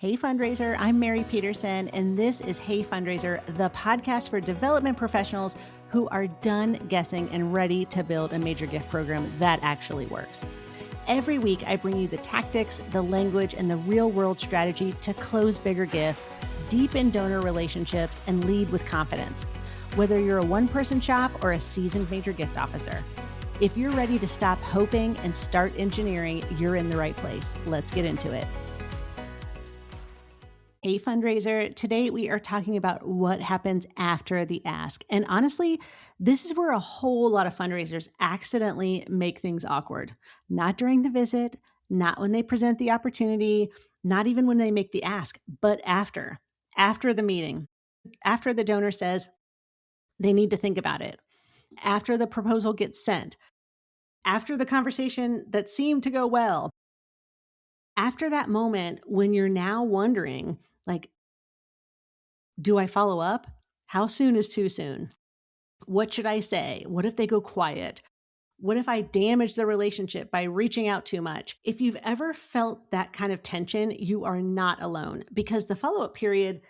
Hey Fundraiser, I'm Mary Petersen, and this is Hey Fundraiser, the podcast for development professionals who are done guessing and ready to build a major gift program that actually works. Every week, I bring you the tactics, the language, and the real-world strategy to close bigger gifts, deepen donor relationships, and lead with confidence. Whether you're a one-person shop or a seasoned major gift officer, if you're ready to stop hoping and start engineering, you're in the right place. Let's get into it. Hey Fundraiser, today we are talking about what happens after the ask. And honestly, this is where a whole lot of fundraisers accidentally make things awkward. Not during the visit, not when they present the opportunity, not even when they make the ask, but after the meeting, after the donor says they need to think about it, after the proposal gets sent, after the conversation that seemed to go well, after that moment when you're now wondering, like, do I follow up? How soon is too soon? What should I say? What if they go quiet? What if I damage the relationship by reaching out too much? If you've ever felt that kind of tension, you are not alone because the follow-up period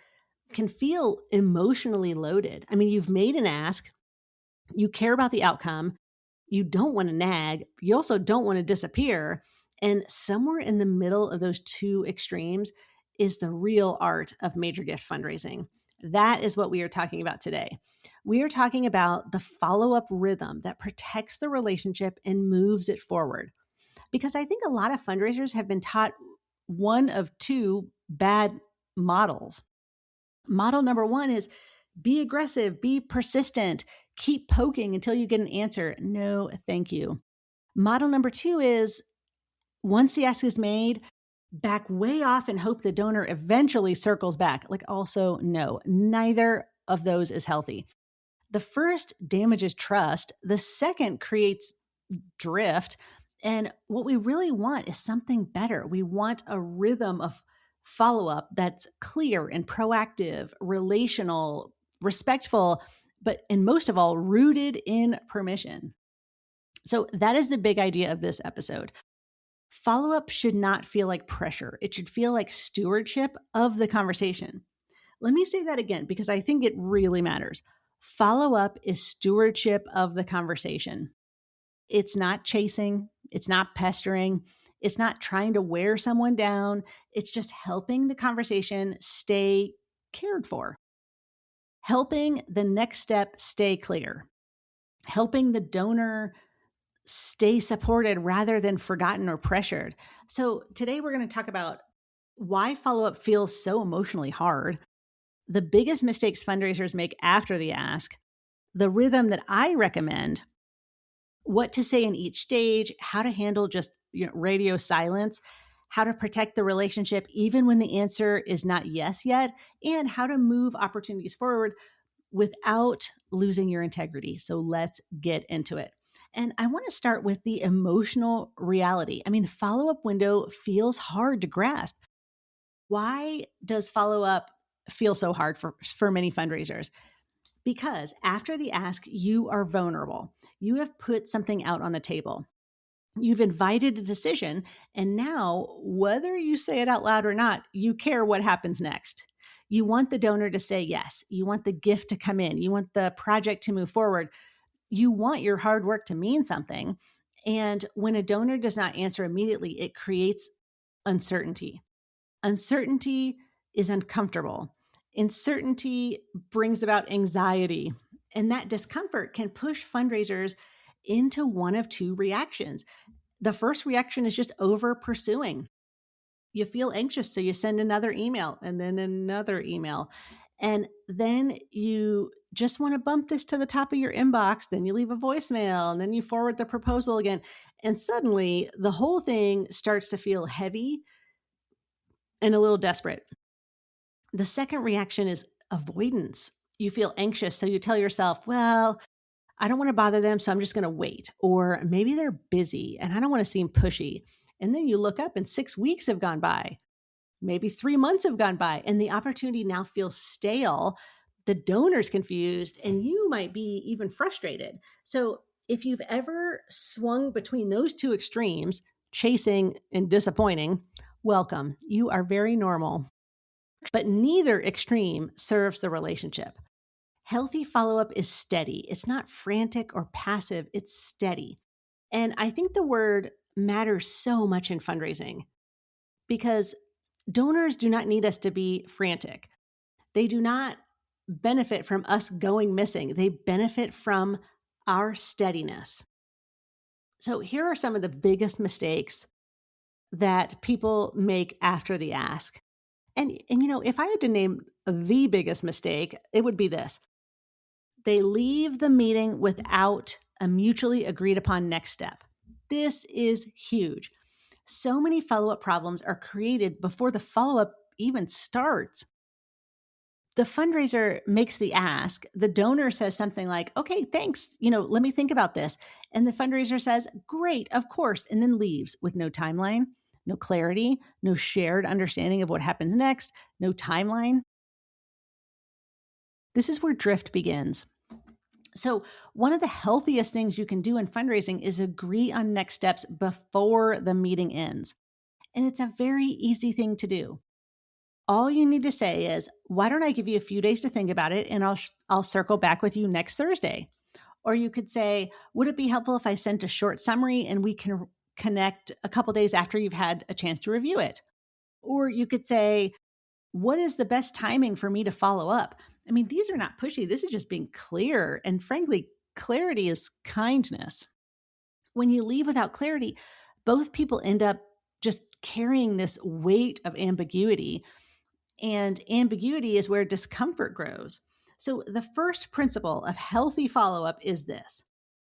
can feel emotionally loaded. I mean, you've made an ask, you care about the outcome, you don't want to nag, you also don't want to disappear. And somewhere in the middle of those two extremes is the real art of major gift fundraising. That is what we are talking about today. We are talking about the follow-up rhythm that protects the relationship and moves it forward. Because I think a lot of fundraisers have been taught one of two bad models. Model number one is be aggressive, be persistent, keep poking until you get an answer. No, thank you. Model number two is once the ask is made, back way off and hope the donor eventually circles back. Like, also, no, neither of those is healthy. The first damages trust, the second creates drift. And what we really want is something better. We want a rhythm of follow up that's clear and proactive, relational, respectful, and most of all, rooted in permission. So that is the big idea of this episode. Follow up should not feel like pressure. It should feel like stewardship of the conversation. Let me say that again because I think it really matters. Follow up is stewardship of the conversation. It's not chasing, it's not pestering, it's not trying to wear someone down. It's just helping the conversation stay cared for, helping the next step stay clear, helping the donor stay supported rather than forgotten or pressured. So today we're going to talk about why follow-up feels so emotionally hard, the biggest mistakes fundraisers make after the ask, the rhythm that I recommend, what to say in each stage, how to handle just radio silence, how to protect the relationship even when the answer is not yes yet, and how to move opportunities forward without losing your integrity. So let's get into it. And I want to start with the emotional reality. I mean, the follow-up window feels hard to grasp. Why does follow-up feel so hard for many fundraisers? Because after the ask, you are vulnerable. You have put something out on the table. You've invited a decision, and now, whether you say it out loud or not, you care what happens next. You want the donor to say yes. You want the gift to come in. You want the project to move forward. You want your hard work to mean something. And when a donor does not answer immediately, it creates uncertainty. Uncertainty is uncomfortable. Uncertainty brings about anxiety. And that discomfort can push fundraisers into one of two reactions. The first reaction is just over pursuing. You feel anxious, so you send another email and then another email. And then you just want to bump this to the top of your inbox. Then you leave a voicemail and then you forward the proposal again. And suddenly the whole thing starts to feel heavy and a little desperate. The second reaction is avoidance. You feel anxious, so you tell yourself, well, I don't want to bother them, so I'm just going to wait. Or maybe they're busy and I don't want to seem pushy. And then you look up and 6 weeks have gone by. Maybe 3 months have gone by and the opportunity now feels stale. The donor's confused and you might be even frustrated. So if you've ever swung between those two extremes, chasing and disappointing, welcome. You are very normal. but neither extreme serves the relationship. Healthy follow up is steady. It's not frantic or passive, it's steady. And I think the word matters so much in fundraising because donors do not need us to be frantic. They do not benefit from us going missing, they benefit from our steadiness. So, here are some of the biggest mistakes that people make after the ask. And if I had to name the biggest mistake, it would be this. They leave the meeting without a mutually agreed upon next step. This is huge. So many follow-up problems are created before the follow-up even starts. The fundraiser makes the ask. The donor says something like, okay, thanks. Let me think about this. And the fundraiser says, great, of course, and then leaves with no timeline, no clarity, no shared understanding of what happens next, no timeline. This is where drift begins. So, one of the healthiest things you can do in fundraising is agree on next steps before the meeting ends. And it's a very easy thing to do. All you need to say is, why don't I give you a few days to think about it and I'll circle back with you next Thursday. Or you could say, would it be helpful if I sent a short summary and we can connect a couple days after you've had a chance to review it? Or you could say, what is the best timing for me to follow up? I mean, these are not pushy. This is just being clear. And frankly, clarity is kindness. When you leave without clarity, both people end up just carrying this weight of ambiguity. And ambiguity is where discomfort grows. So, the first principle of healthy follow up is this: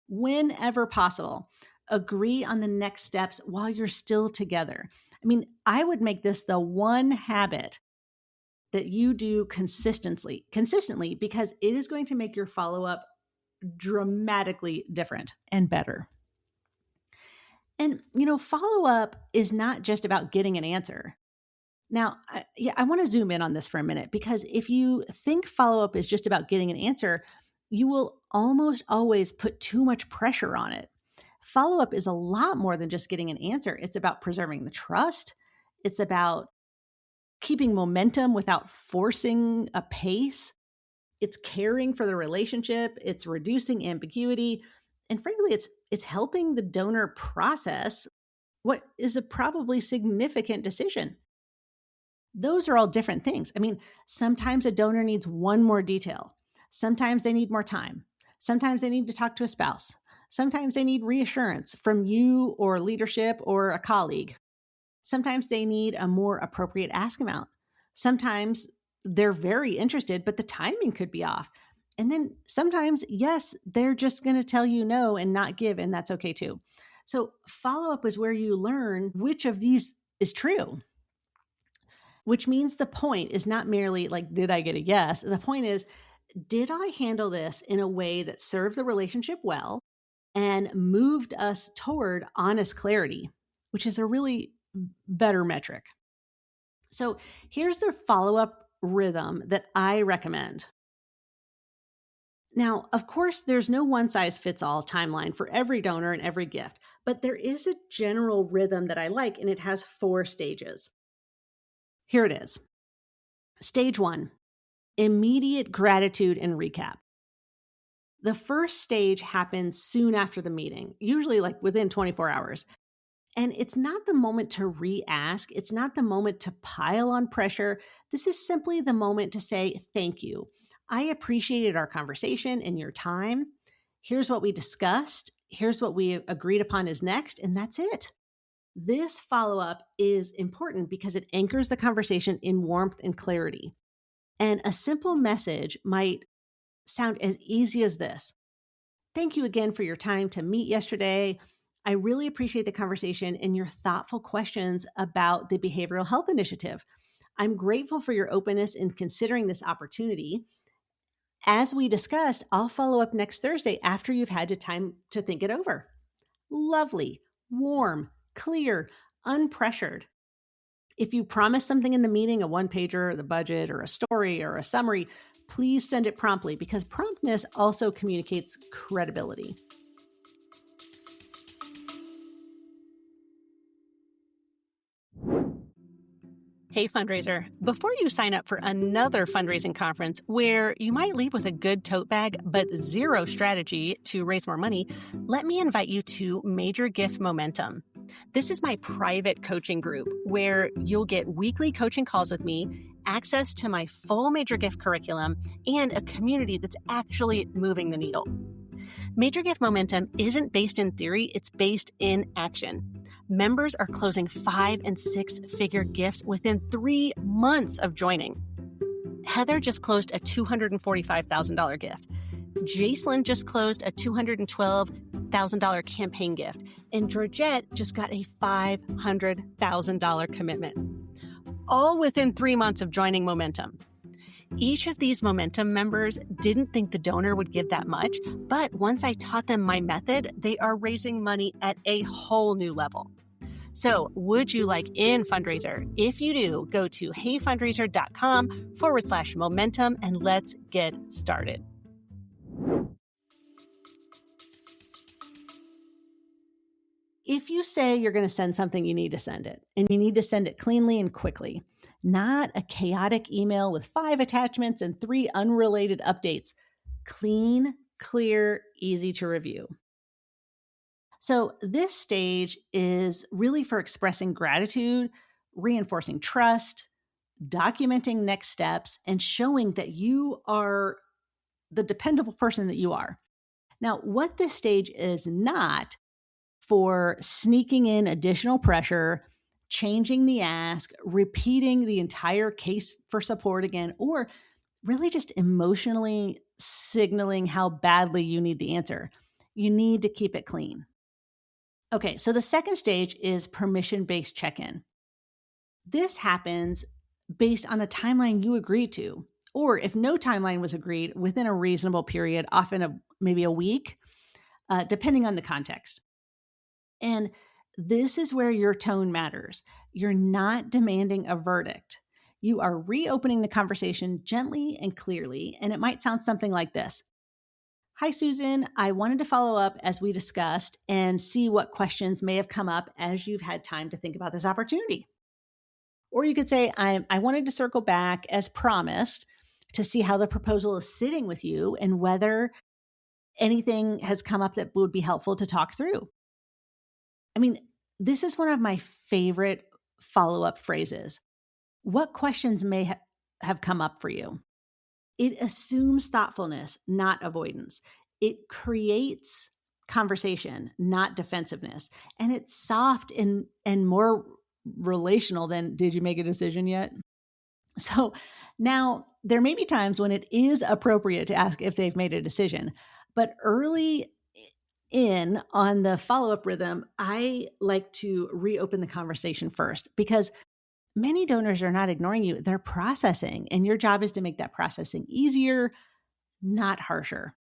whenever possible, agree on the next steps while you're still together. I mean, I would make this the one habit that you do consistently because it is going to make your follow up dramatically different and better. And, follow up is not just about getting an answer. Now, I want to zoom in on this for a minute because if you think follow up is just about getting an answer, you will almost always put too much pressure on it. Follow up is a lot more than just getting an answer. It's about preserving the trust. It's about keeping momentum without forcing a pace. It's caring for the relationship. It's reducing ambiguity. And frankly, it's helping the donor process what is a probably significant decision. Those are all different things. I mean, sometimes a donor needs one more detail. Sometimes they need more time. Sometimes they need to talk to a spouse. Sometimes they need reassurance from you or leadership or a colleague. Sometimes they need a more appropriate ask amount. Sometimes they're very interested, but the timing could be off. And then sometimes, yes, they're just going to tell you no and not give, and that's okay too. So follow up is where you learn which of these is true, which means the point is not merely like, did I get a yes? The point is, did I handle this in a way that served the relationship well and moved us toward honest clarity, which is a really better metric. So here's the follow-up rhythm that I recommend. Now, of course, there's no one-size-fits-all timeline for every donor and every gift, but there is a general rhythm that I like, and it has 4 stages. Here it is. Stage 1, immediate gratitude and recap. The first stage happens soon after the meeting, usually like within 24 hours. And it's not the moment to re-ask. It's not the moment to pile on pressure. This is simply the moment to say, thank you. I appreciated our conversation and your time. Here's what we discussed. Here's what we agreed upon is next. And that's it. This follow-up is important because it anchors the conversation in warmth and clarity. And a simple message might sound as easy as this: thank you again for your time to meet yesterday. I really appreciate the conversation and your thoughtful questions about the Behavioral Health Initiative. I'm grateful for your openness in considering this opportunity. As we discussed, I'll follow up next Thursday after you've had the time to think it over. Lovely, warm, clear, unpressured. If you promise something in the meeting, a one-pager, the budget, or a story, or a summary, please send it promptly because promptness also communicates credibility. Hey, fundraiser. Before you sign up for another fundraising conference where you might leave with a good tote bag but zero strategy to raise more money, let me invite you to Major Gift Momentum. This is my private coaching group where you'll get weekly coaching calls with me, access to my full Major Gift curriculum, and a community that's actually moving the needle. Major Gift Momentum isn't based in theory, it's based in action. Members are closing 5- and 6-figure gifts within 3 months of joining. Heather just closed a $245,000 gift. Jacelyn just closed a $212,000 campaign gift. And Georgette just got a $500,000 commitment. All within 3 months of joining Momentum. Each of these Momentum members didn't think the donor would give that much, but once I taught them my method, they are raising money at a whole new level. So would you like in, fundraiser? If you do, go to heyfundraiser.com/momentum and let's get started. If you say you're going to send something, you need to send it, and you need to send it cleanly and quickly, not a chaotic email with 5 attachments and 3 unrelated updates. Clean, clear, easy to review. So this stage is really for expressing gratitude, reinforcing trust, documenting next steps, and showing that you are the dependable person that you are. Now, what this stage is not for sneaking in additional pressure, changing the ask, repeating the entire case for support again, or really just emotionally signaling how badly you need the answer. You need to keep it clean. Okay, so the second stage is permission-based check-in. This happens based on a timeline you agreed to, or if no timeline was agreed, within a reasonable period, often maybe a week, depending on the context. And this is where your tone matters. You're not demanding a verdict. You are reopening the conversation gently and clearly, and it might sound something like this. Hi, Susan. I wanted to follow up as we discussed and see what questions may have come up as you've had time to think about this opportunity. Or you could say, I wanted to circle back as promised to see how the proposal is sitting with you and whether anything has come up that would be helpful to talk through. I mean, this is one of my favorite follow-up phrases. What questions may have come up for you? It assumes thoughtfulness, not avoidance. It creates conversation, not defensiveness. And it's soft and more relational than, did you make a decision yet? So now there may be times when it is appropriate to ask if they've made a decision, but early in on the follow-up rhythm, I like to reopen the conversation first because many donors are not ignoring you. They're processing, and your job is to make that processing easier, not harsher.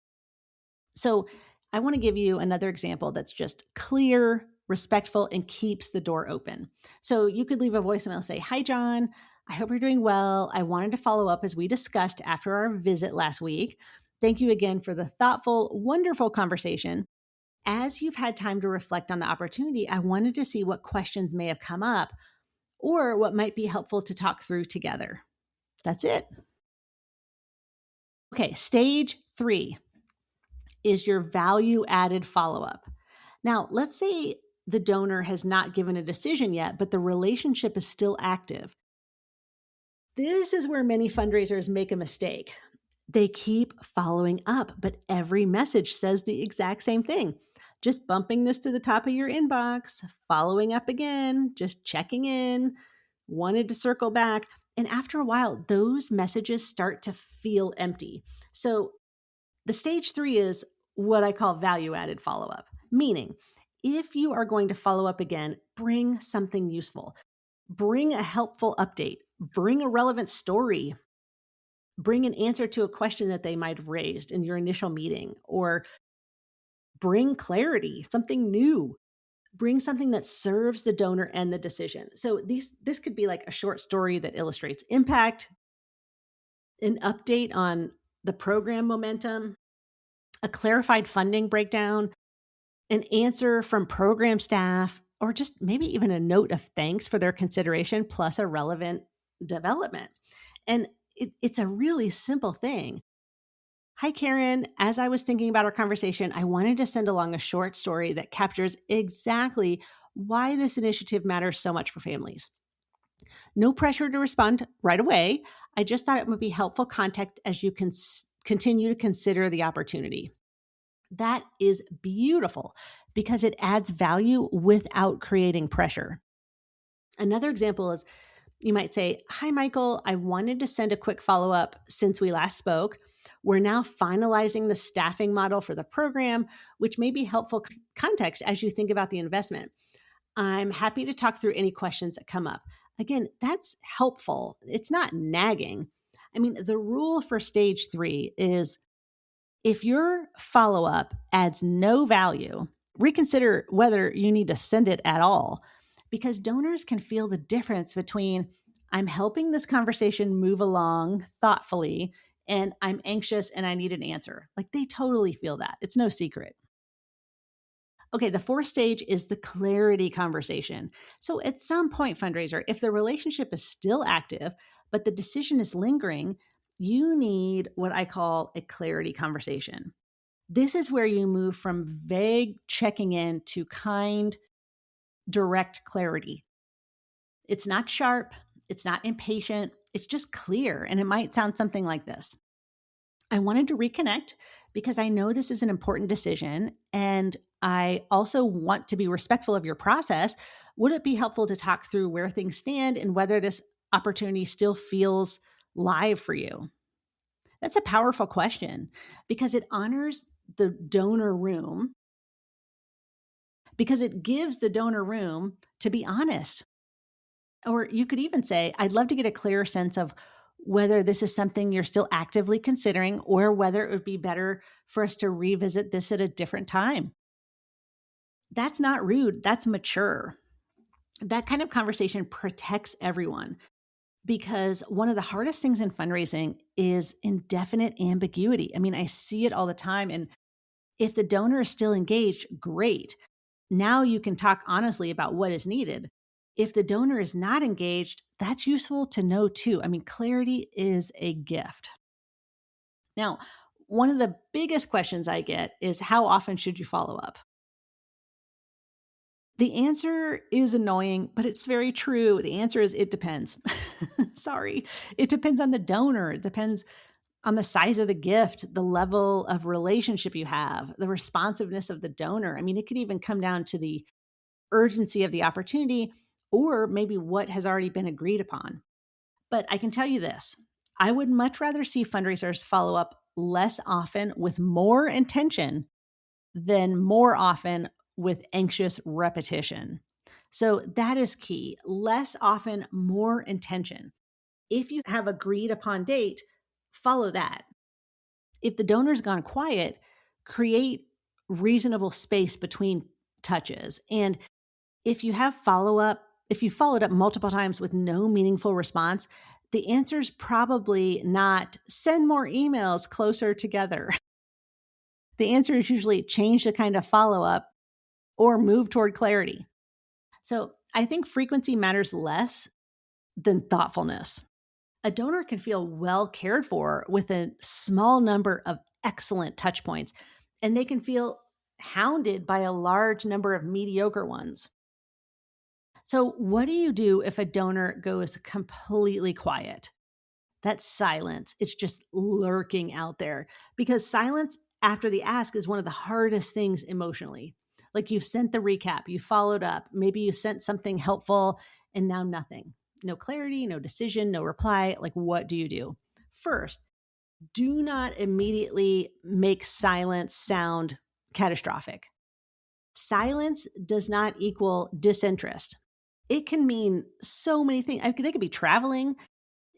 So I want to give you another example that's just clear, respectful, and keeps the door open. So you could leave a voicemail, say, "Hi, John. I hope you're doing well. I wanted to follow up as we discussed after our visit last week. Thank you again for the thoughtful, wonderful conversation. As you've had time to reflect on the opportunity, I wanted to see what questions may have come up or what might be helpful to talk through together." That's it. Okay, stage 3 is your value-added follow-up. Now, let's say the donor has not given a decision yet, but the relationship is still active. This is where many fundraisers make a mistake. They keep following up, but every message says the exact same thing. Just bumping this to the top of your inbox, following up again, just checking in, wanted to circle back. And after a while, those messages start to feel empty. So the stage 3 is what I call value-added follow-up, meaning if you are going to follow up again, bring something useful, bring a helpful update, bring a relevant story, bring an answer to a question that they might have raised in your initial meeting, or bring clarity, something new, bring something that serves the donor and the decision. So this could be like a short story that illustrates impact, an update on the program momentum, a clarified funding breakdown, an answer from program staff, or just maybe even a note of thanks for their consideration plus a relevant development. And it's a really simple thing. Hi, Karen. As I was thinking about our conversation, I wanted to send along a short story that captures exactly why this initiative matters so much for families. No pressure to respond right away. I just thought it would be helpful context as you can continue to consider the opportunity. That is beautiful because it adds value without creating pressure. Another example is you might say, Hi, Michael. I wanted to send a quick follow up since we last spoke. We're now finalizing the staffing model for the program, which may be helpful context as you think about the investment. I'm happy to talk through any questions that come up. Again, that's helpful. It's not nagging. I mean, the rule for stage 3 is if your follow up adds no value, reconsider whether you need to send it at all, because donors can feel the difference between I'm helping this conversation move along thoughtfully and I'm anxious and I need an answer. Like they totally feel that. It's no secret. Okay, the fourth stage is the clarity conversation. So at some point, fundraiser, if the relationship is still active, but the decision is lingering, you need what I call a clarity conversation. This is where you move from vague checking in to kind, direct clarity. It's not sharp, it's not impatient, it's just clear. And it might sound something like this. I wanted to reconnect because I know this is an important decision and I also want to be respectful of your process. Would it be helpful to talk through where things stand and whether this opportunity still feels live for you? That's a powerful question because it honors the donor room, because it gives the donor room to be honest. Or you could even say, I'd love to get a clearer sense of whether this is something you're still actively considering or whether it would be better for us to revisit this at a different time. That's not rude, that's mature. That kind of conversation protects everyone because one of the hardest things in fundraising is indefinite ambiguity. I mean, I see it all the time. And if the donor is still engaged, great. Now you can talk honestly about what is needed. If the donor is not engaged, that's useful to know too. I mean, clarity is a gift. Now, one of the biggest questions I get is how often should you follow up? The answer is annoying, but it's very true. The answer is it depends. Sorry. It depends on the donor. It depends on the size of the gift, the level of relationship you have, the responsiveness of the donor. I mean, it could even come down to the urgency of the opportunity or maybe what has already been agreed upon. But I can tell you this, I would much rather see fundraisers follow up less often with more intention than more often with anxious repetition. So that is key. Less often, more intention. If you have agreed upon date, follow that. If the donor's gone quiet, create reasonable space between touches. And if you have follow up, if you followed up multiple times with no meaningful response, the answer is probably not send more emails closer together. The answer is usually change the kind of follow up or move toward clarity. So I think frequency matters less than thoughtfulness. A donor can feel well cared for with a small number of excellent touch points, and they can feel hounded by a large number of mediocre ones. So, what do you do if a donor goes completely quiet? That silence, it's just lurking out there because silence after the ask is one of the hardest things emotionally. Like you've sent the recap, you followed up, maybe you sent something helpful and now nothing. No clarity, no decision, no reply. Like, what do you do? First, do not immediately make silence sound catastrophic. Silence does not equal disinterest. It can mean so many things. They could be traveling.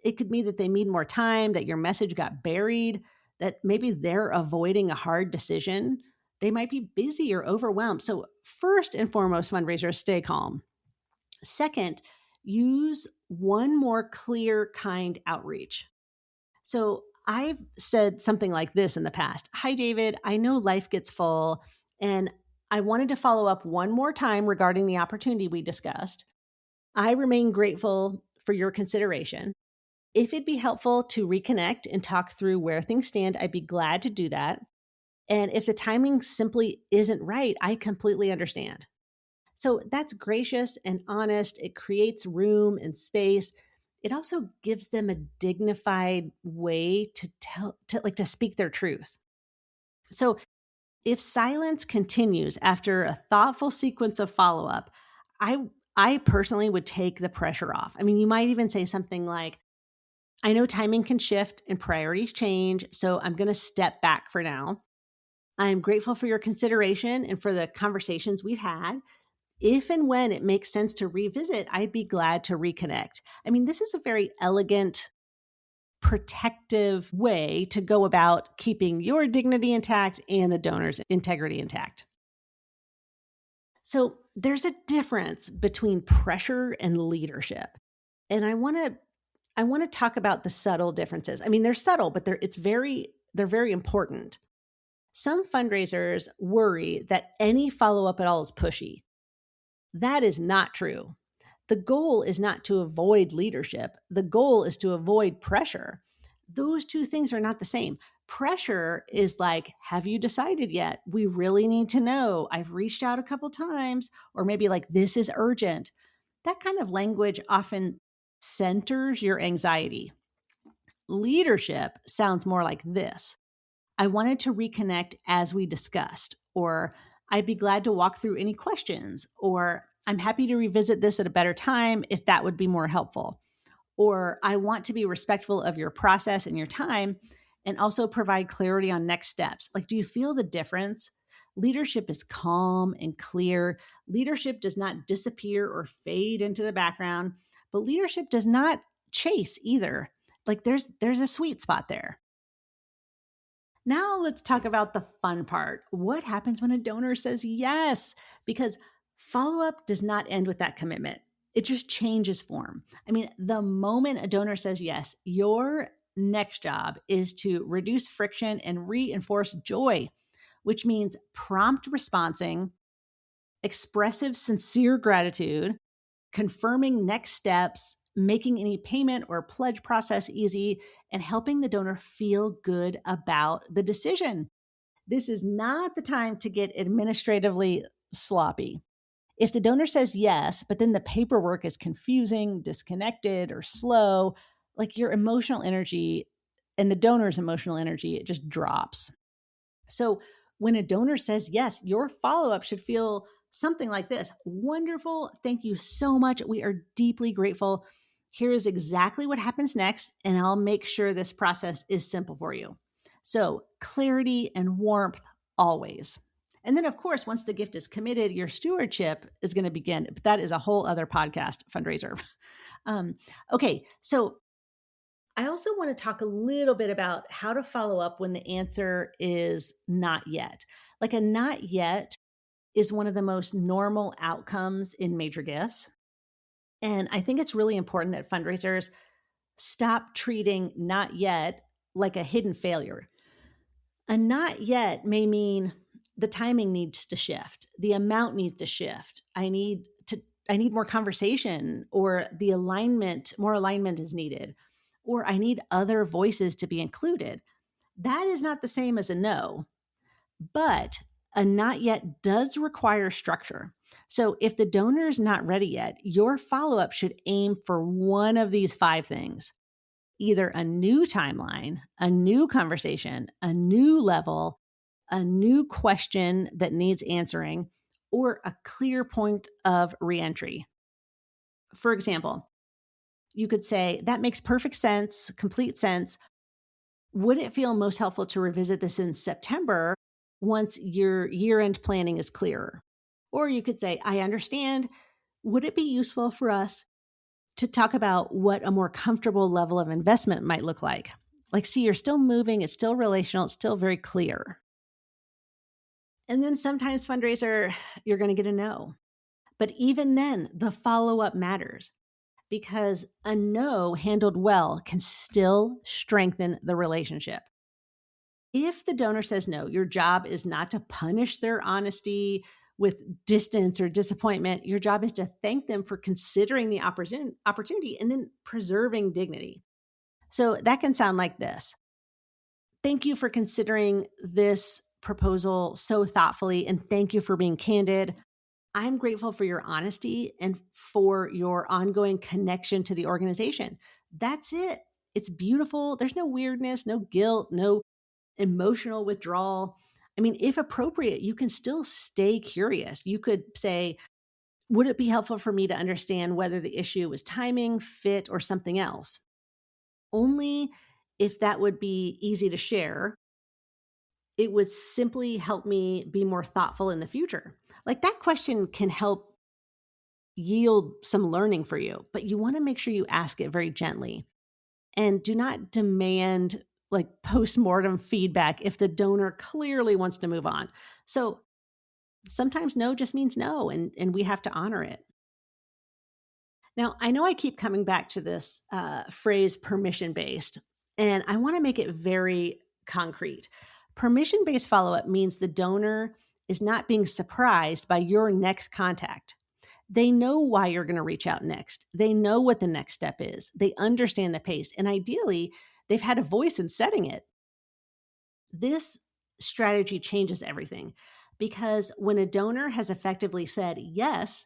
It could mean that they need more time, that your message got buried, that maybe they're avoiding a hard decision. They might be busy or overwhelmed. So, first and foremost, fundraisers, stay calm. Second, use one more clear, kind outreach. So, I've said something like this in the past. Hi, David. I know life gets full, and I wanted to follow up one more time regarding the opportunity we discussed. I remain grateful for your consideration. If it'd be helpful to reconnect and talk through where things stand, I'd be glad to do that. And if the timing simply isn't right, I completely understand. So that's gracious and honest. It creates room and space. It also gives them a dignified way to to speak their truth. So if silence continues after a thoughtful sequence of follow-up, I I personally would take the pressure off. I mean, you might even say something like, I know timing can shift and priorities change, so I'm going to step back for now. I'm grateful for your consideration and for the conversations we've had. If and when it makes sense to revisit, I'd be glad to reconnect. I mean, this is a very elegant, protective way to go about keeping your dignity intact and the donor's integrity intact. So there's a difference between pressure and leadership. And I want to talk about the subtle differences. I mean, they're subtle, but they're very important. Some fundraisers worry that any follow-up at all is pushy. That is not true. The goal is not to avoid leadership. The goal is to avoid pressure. Those two things are not the same. Pressure is like, have you decided yet? We really need to know. I've reached out a couple times, or maybe like, this is urgent. That kind of language often centers your anxiety. Leadership sounds more like this: I wanted to reconnect as we discussed, or I'd be glad to walk through any questions, or I'm happy to revisit this at a better time if that would be more helpful, or I want to be respectful of your process and your time and also provide clarity on next steps. Like, do you feel the difference? Leadership is calm and clear. Leadership does not disappear or fade into the background, but leadership does not chase either. Like, there's a sweet spot there. Now let's talk about the fun part. What happens when a donor says yes? Because follow up does not end with that commitment. It just changes form. I mean, the moment a donor says yes, your next job is to reduce friction and reinforce joy, which means prompt responding, expressive, sincere gratitude, confirming next steps, making any payment or pledge process easy, and helping the donor feel good about the decision. This is not the time to get administratively sloppy. If the donor says yes, but then the paperwork is confusing, disconnected, or slow, like, your emotional energy and the donor's emotional energy, it just drops. So when a donor says yes, your follow up should feel something like this: wonderful. Thank you so much. We are deeply grateful. Here is exactly what happens next, and I'll make sure this process is simple for you. So, clarity and warmth always. And then, of course, once the gift is committed, your stewardship is going to begin. But that is a whole other podcast, fundraiser. Um, okay, so I also want to talk a little bit about how to follow up when the answer is not yet. Like, a not yet is one of the most normal outcomes in major gifts. And I think it's really important that fundraisers stop treating not yet like a hidden failure. A not yet may mean the timing needs to shift, the amount needs to shift. I need more conversation, or more alignment is needed, or I need other voices to be included. That is not the same as a no, but a not yet does require structure. So if the donor is not ready yet, your follow up should aim for one of these five things: either a new timeline, a new conversation, a new level, a new question that needs answering, or a clear point of reentry. For example, you could say, that makes perfect sense, complete sense. Would it feel most helpful to revisit this in September once your year end planning is clearer? Or you could say, I understand. Would it be useful for us to talk about what a more comfortable level of investment might look like? Like, see, you're still moving, it's still relational, it's still very clear. And then sometimes, fundraiser, you're going to get a no. But even then, the follow up matters, because a no handled well can still strengthen the relationship. If the donor says no, your job is not to punish their honesty with distance or disappointment, your job is to thank them for considering the opportunity and then preserving dignity. So that can sound like this. Thank you for considering this proposal so thoughtfully, and thank you for being candid. I'm grateful for your honesty and for your ongoing connection to the organization. That's it. It's beautiful. There's no weirdness, no guilt, no emotional withdrawal. I mean, if appropriate, you can still stay curious. You could say, would it be helpful for me to understand whether the issue was timing, fit, or something else? Only if that would be easy to share. It would simply help me be more thoughtful in the future. Like that question can help yield some learning for you, but you want to make sure you ask it very gently and do not demand like postmortem feedback if the donor clearly wants to move on. So sometimes no just means no, and we have to honor it. Now, I know I keep coming back to this phrase permission based, and I want to make it very concrete. Permission based follow up means the donor is not being surprised by your next contact. They know why you're going to reach out next. They know what the next step is. They understand the pace. And ideally, they've had a voice in setting it. This strategy changes everything because when a donor has effectively said yes,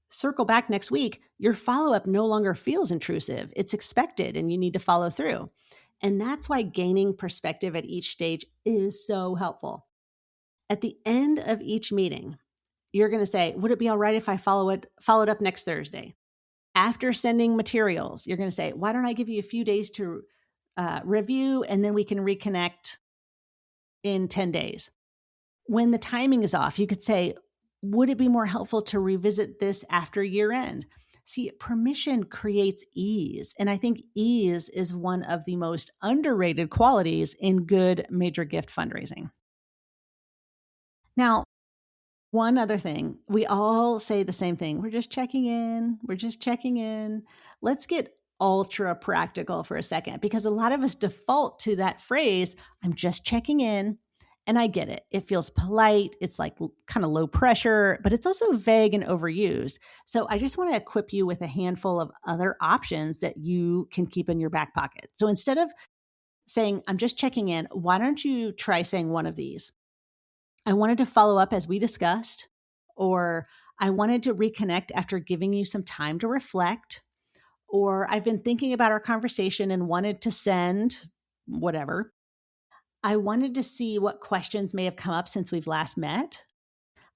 circle back next week, your follow up no longer feels intrusive. It's expected and you need to follow through. And that's why gaining perspective at each stage is so helpful. At the end of each meeting, you're going to say, would it be all right if I followed up next Thursday? After sending materials, you're going to say, why don't I give you a few days to review and then we can reconnect in 10 days. When the timing is off, you could say, would it be more helpful to revisit this after year end? See, permission creates ease. And I think ease is one of the most underrated qualities in good major gift fundraising. Now, one other thing, we all say the same thing. We're just checking in. We're just checking in. Let's get ultra practical for a second because a lot of us default to that phrase, I'm just checking in. And I get it. It feels polite. It's like kind of low pressure, but it's also vague and overused. So I just want to equip you with a handful of other options that you can keep in your back pocket. So instead of saying, I'm just checking in, why don't you try saying one of these? I wanted to follow up as we discussed, or I wanted to reconnect after giving you some time to reflect, or I've been thinking about our conversation and wanted to send whatever. I wanted to see what questions may have come up since we've last met.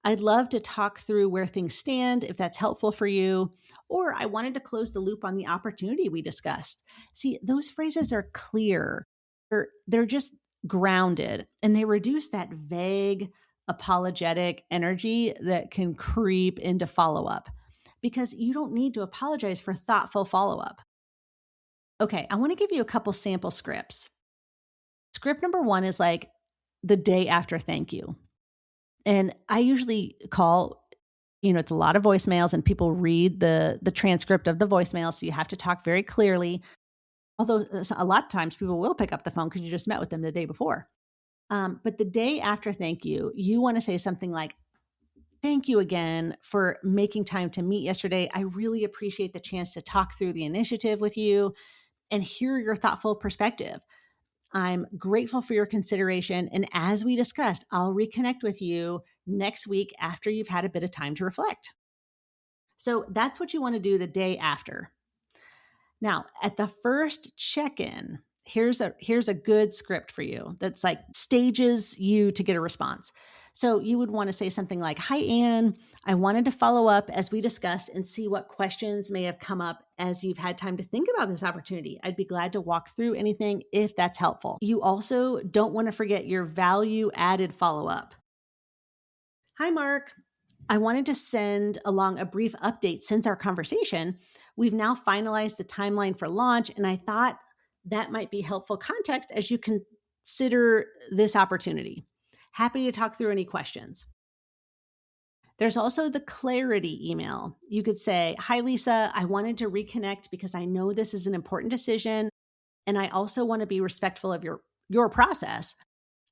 I'd love to talk through where things stand if that's helpful for you. Or I wanted to close the loop on the opportunity we discussed. See, those phrases are clear. They're just grounded and they reduce that vague, apologetic energy that can creep into follow up because you don't need to apologize for thoughtful follow up. Okay, I want to give you a couple sample scripts. Script number one is like the day after thank you. And I usually call, it's a lot of voicemails and people read the transcript of the voicemail. So you have to talk very clearly. Although a lot of times people will pick up the phone because you just met with them the day before. But the day after thank you, you want to say something like, thank you again for making time to meet yesterday. I really appreciate the chance to talk through the initiative with you and hear your thoughtful perspective. I'm grateful for your consideration. And as we discussed, I'll reconnect with you next week after you've had a bit of time to reflect. So that's what you want to do the day after. Now, at the first check-in, here's a good script for you that's like stages you to get a response. So you would want to say something like, hi, Anne, I wanted to follow up as we discussed and see what questions may have come up as you've had time to think about this opportunity. I'd be glad to walk through anything if that's helpful. You also don't want to forget your value added follow-up. Hi, Mark. I wanted to send along a brief update since our conversation. We've now finalized the timeline for launch, and I thought that might be helpful context as you consider this opportunity. Happy to talk through any questions. There's also the clarity email. You could say, hi, Lisa, I wanted to reconnect because I know this is an important decision, and I also want to be respectful of your process.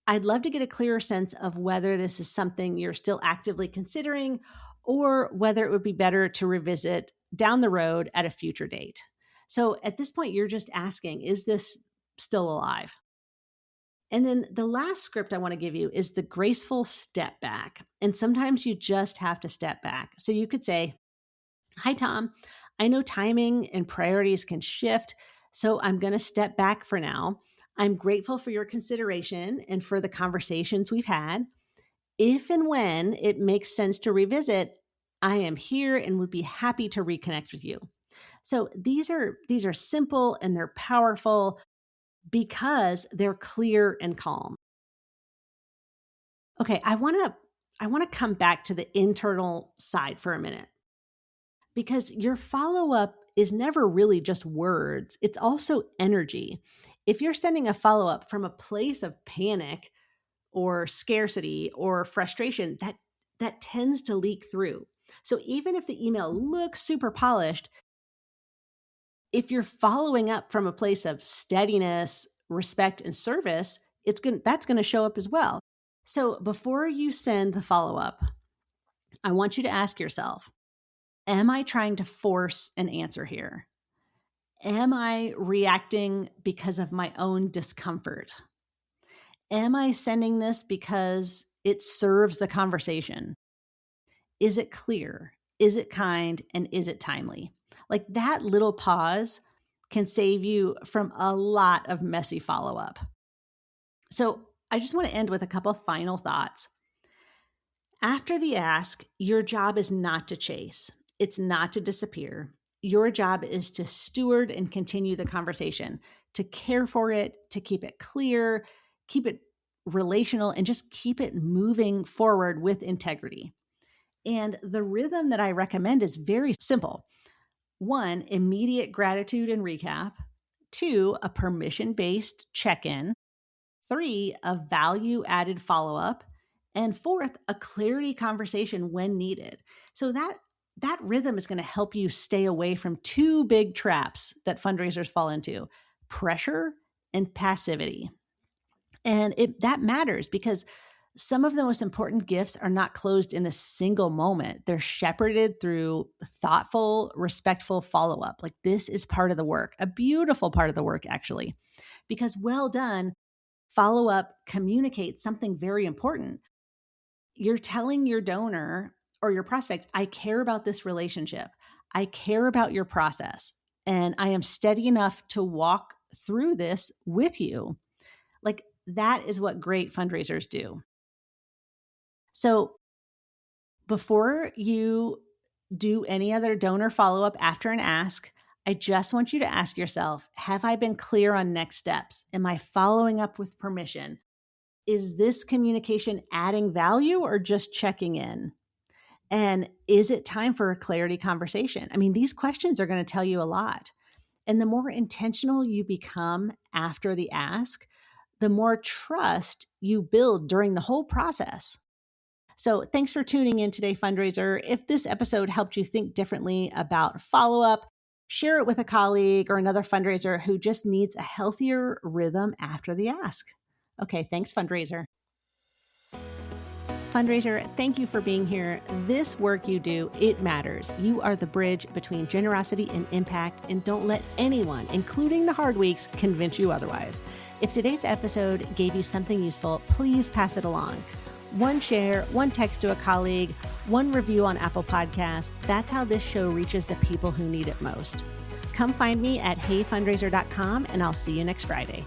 I'd love to get a clearer sense of whether this is something you're still actively considering or whether it would be better to revisit down the road at a future date. So at this point, you're just asking, is this still alive? And then the last script I want to give you is the graceful step back. And sometimes you just have to step back. So you could say, "Hi, Tom. I know timing and priorities can shift, so I'm going to step back for now. I'm grateful for your consideration and for the conversations we've had. If and when it makes sense to revisit, I am here and would be happy to reconnect with you." So these are simple and they're powerful because they're clear and calm. Okay, I want to come back to the internal side for a minute because your follow-up is never really just words. It's also energy. If you're sending a follow-up from a place of panic or scarcity or frustration, that tends to leak through. So even if the email looks super polished, if you're following up from a place of steadiness, respect, and service, that's going to show up as well. So before you send the follow up, I want you to ask yourself, am I trying to force an answer here? Am I reacting because of my own discomfort? Am I sending this because it serves the conversation? Is it clear? Is it kind? And is it timely? Like that little pause can save you from a lot of messy follow up. So I just want to end with a couple of final thoughts. After the ask, your job is not to chase, it's not to disappear. Your job is to steward and continue the conversation, to care for it, to keep it clear, keep it relational, and just keep it moving forward with integrity. And the rhythm that I recommend is very simple. 1, immediate gratitude and recap. 2, a permission-based check-in. 3, a value-added follow-up. And 4th, a clarity conversation when needed. So that rhythm is going to help you stay away from 2 big traps that fundraisers fall into: pressure and passivity. And that matters because some of the most important gifts are not closed in a single moment. They're shepherded through thoughtful, respectful follow up. Like this is part of the work, a beautiful part of the work, actually, because well done follow up communicates something very important. You're telling your donor or your prospect, I care about this relationship. I care about your process, and I am steady enough to walk through this with you. Like that is what great fundraisers do. So before you do any other donor follow-up after an ask, I just want you to ask yourself, have I been clear on next steps? Am I following up with permission? Is this communication adding value or just checking in? And is it time for a clarity conversation? I mean, these questions are going to tell you a lot. And the more intentional you become after the ask, the more trust you build during the whole process. So thanks for tuning in today, fundraiser. If this episode helped you think differently about follow-up, share it with a colleague or another fundraiser who just needs a healthier rhythm after the ask. Okay, thanks, fundraiser. Fundraiser, thank you for being here. This work you do, it matters. You are the bridge between generosity and impact, and don't let anyone, including the hard weeks, convince you otherwise. If today's episode gave you something useful, please pass it along. 1 share, 1 text to a colleague, 1 review on Apple Podcasts. That's how this show reaches the people who need it most. Come find me at heyfundraiser.com, and I'll see you next Friday.